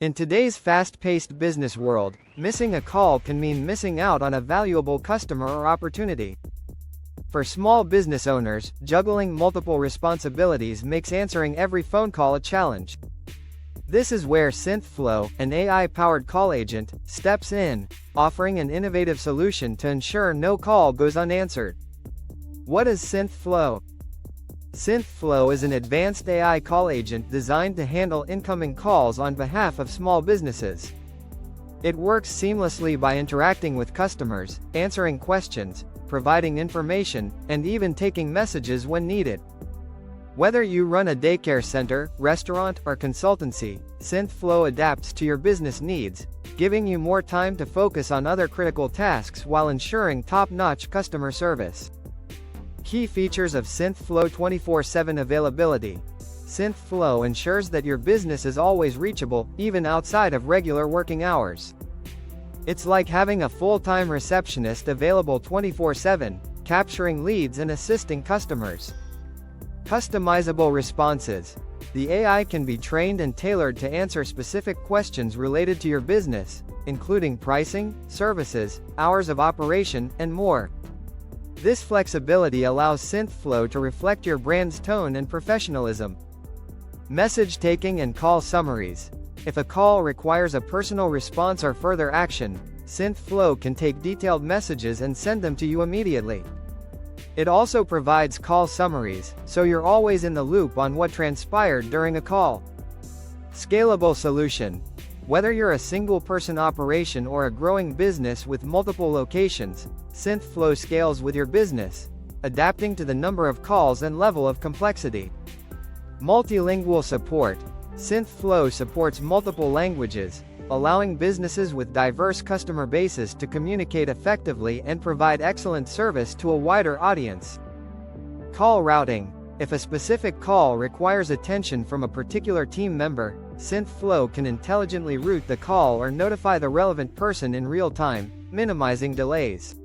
In today's fast-paced business world, missing a call can mean missing out on a valuable customer or opportunity. For small business owners, juggling multiple responsibilities makes answering every phone call a challenge. This is where SynthFlow, an AI-powered call agent, steps in, offering an innovative solution to ensure no call goes unanswered. What is SynthFlow? SynthFlow is an advanced AI call agent designed to handle incoming calls on behalf of small businesses. It works seamlessly by interacting with customers, answering questions, providing information, and even taking messages when needed. Whether you run a daycare center, restaurant, or consultancy, SynthFlow adapts to your business needs, giving you more time to focus on other critical tasks while ensuring top-notch customer service. Key features of SynthFlow: 24/7 availability. SynthFlow ensures that your business is always reachable, even outside of regular working hours. It's like having a full-time receptionist available 24/7, capturing leads and assisting customers. Customizable responses. The AI can be trained and tailored to answer specific questions related to your business, including pricing, services, hours of operation, and more. This flexibility allows SynthFlow to reflect your brand's tone and professionalism. Message taking and call summaries. If a call requires a personal response or further action, SynthFlow can take detailed messages and send them to you immediately. It also provides call summaries, so you're always in the loop on what transpired during a call. Scalable solution. Whether you're a single-person operation or a growing business with multiple locations, SynthFlow scales with your business, adapting to the number of calls and level of complexity. Multilingual support. SynthFlow supports multiple languages, allowing businesses with diverse customer bases to communicate effectively and provide excellent service to a wider audience. Call routing. If a specific call requires attention from a particular team member, SynthFlow can intelligently route the call or notify the relevant person in real time, minimizing delays.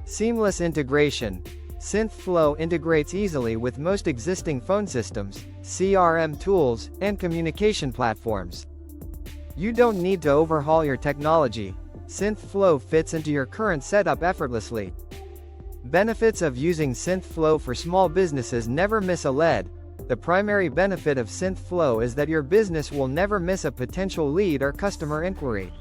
Seamless integration. SynthFlow integrates easily with most existing phone systems, CRM tools, and communication platforms. You don't need to overhaul your technology. SynthFlow fits into your current setup effortlessly. Benefits of using SynthFlow for small businesses: never miss a lead. The primary benefit of SynthFlow is that your business will never miss a potential lead or customer inquiry.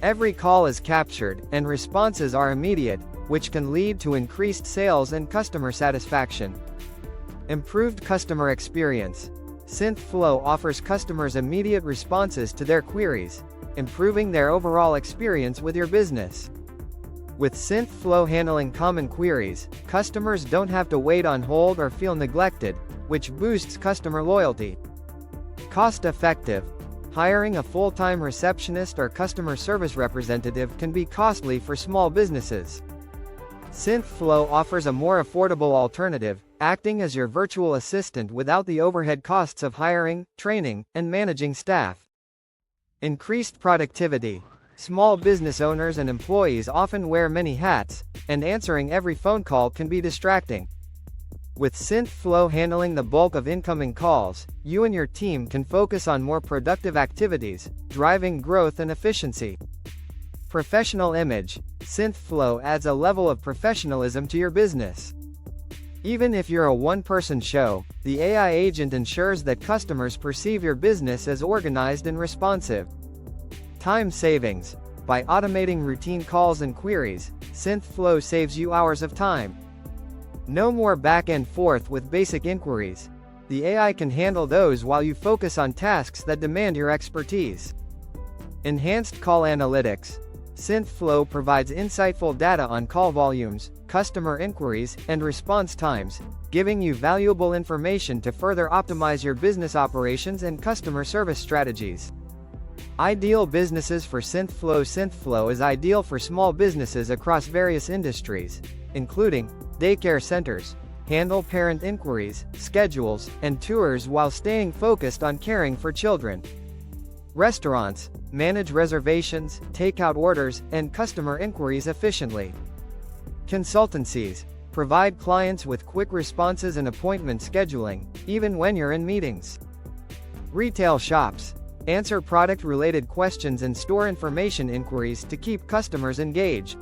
Every call is captured, and responses are immediate, which can lead to increased sales and customer satisfaction. Improved customer experience. SynthFlow offers customers immediate responses to their queries, improving their overall experience with your business. With SynthFlow handling common queries, customers don't have to wait on hold or feel neglected, which boosts customer loyalty. Cost-effective. Hiring a full-time receptionist or customer service representative can be costly for small businesses. SynthFlow offers a more affordable alternative, acting as your virtual assistant without the overhead costs of hiring, training, and managing staff. Increased productivity. Small business owners and employees often wear many hats, and answering every phone call can be distracting. With SynthFlow handling the bulk of incoming calls, you and your team can focus on more productive activities, driving growth and efficiency. Professional image. SynthFlow adds a level of professionalism to your business. Even if you're a one-person show, the AI agent ensures that customers perceive your business as organized and responsive. Time savings. By automating routine calls and queries, SynthFlow saves you hours of time. No more back and forth with basic inquiries. The AI can handle those while you focus on tasks that demand your expertise. Enhanced call analytics. SynthFlow provides insightful data on call volumes, customer inquiries, and response times, giving you valuable information to further optimize your business operations and customer service strategies. Ideal businesses for SynthFlow. SynthFlow is ideal for small businesses across various industries, including daycare centers. Handle parent inquiries, schedules, and tours while staying focused on caring for children. Restaurants. Manage reservations, takeout orders, and customer inquiries efficiently. Consultancies. Provide clients with quick responses and appointment scheduling, even when you're in meetings. Retail shops. Answer product-related questions and store information inquiries to keep customers engaged.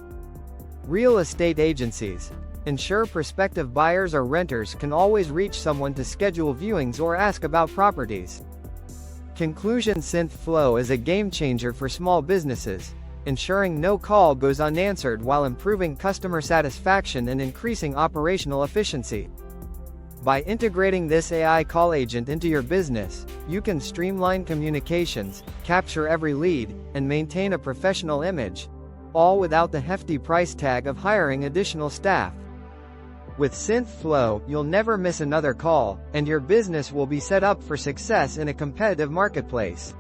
Real estate agencies. Ensure prospective buyers or renters can always reach someone to schedule viewings or ask about properties. Conclusion: SynthFlow is a game-changer for small businesses, ensuring no call goes unanswered while improving customer satisfaction and increasing operational efficiency. By integrating this AI call agent into your business, you can streamline communications, capture every lead, and maintain a professional image, all without the hefty price tag of hiring additional staff. With SynthFlow, you'll never miss another call, and your business will be set up for success in a competitive marketplace.